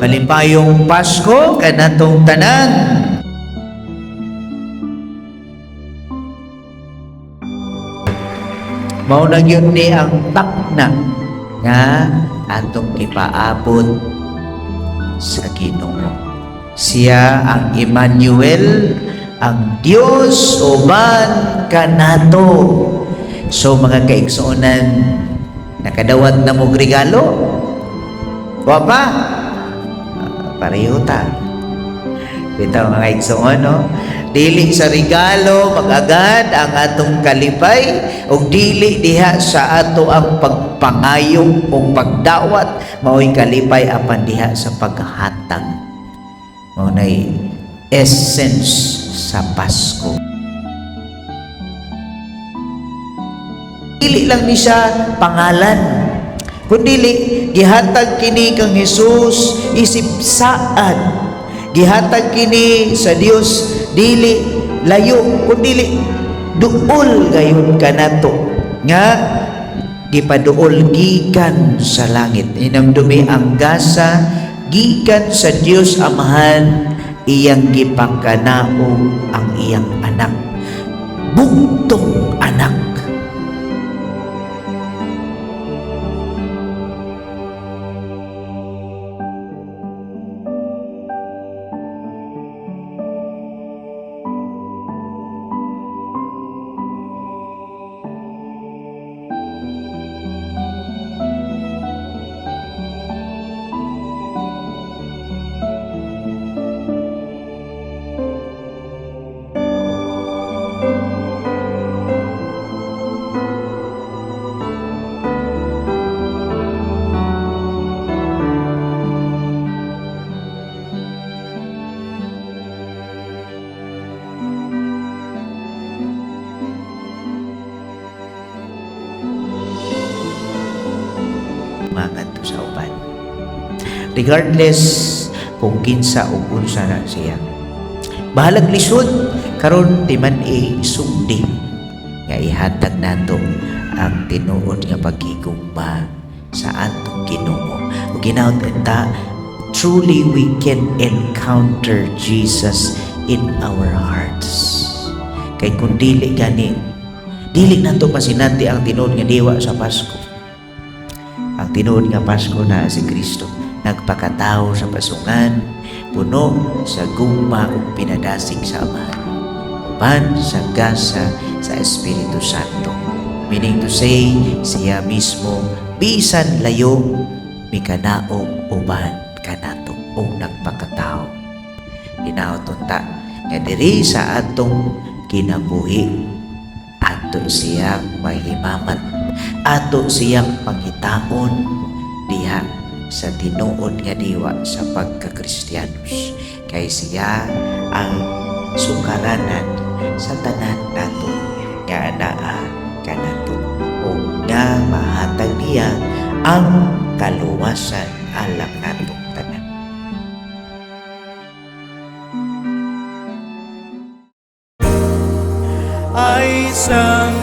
Malipayong Pasko kanatong tanan. Mao na gyud ni ang takna nga atong ipaabot sa Ginoo. Siya ang Emmanuel, ang Dios uban kanato. So mga kaigsuonan, nakadawat na mo regalo? Wa pa? Pareho ta. Bitaw mga igsuon, no? Dili sa regalo magagad ang atong kalipay ug dili diha sa ato ang pagpangayo o pagdawat mao'y kalipay apan diha sa paghatag. Mao nay essence sa Pasko. Dili lang ni siya pangalan, kundili gihatag kini kang Hesus isip saad. Gihatag kini sa Dios dili layo kundili duol gayon kanato nga gipaduol gikan sa langit. Inamdumi ang gasa gikan sa Dios Amahan, iyang gipangkanao ang iyang anak, bugtong anak. Makanto sa uban. Regardless kung kinsa o unsa na siya. Bahalag lisod karon di man isugdi nga ihatag nato ang tinuod nga pagigugma sa atong Ginoo. Ug ginaot enta, truly we can encounter Jesus in our hearts. Kay kung dili gani, dili nato pasinanti ang tinuod nga diwa sa Pasko. Ang tinuod nga Pasko na si Kristo nagpakatao sa pasungan, puno sa gugma ug pinadasig sa Amahan, uban sa gasa sa Espiritu Santo. Meaning to say, siya mismo bisan layo mikanaog uban kanato o nagpakatao. Hinaoton ta nga diri sa atong kinabuhi ato siyang mahimamat, ato siyang panghitaon diha sa tinuod nga diwa sa pagka-Kristiyanos. Kay siya ang sukaranan sa tanan nato nga anaa kanato o nga mahatag niya ang kaluwasan alang natong tanan. Ay isang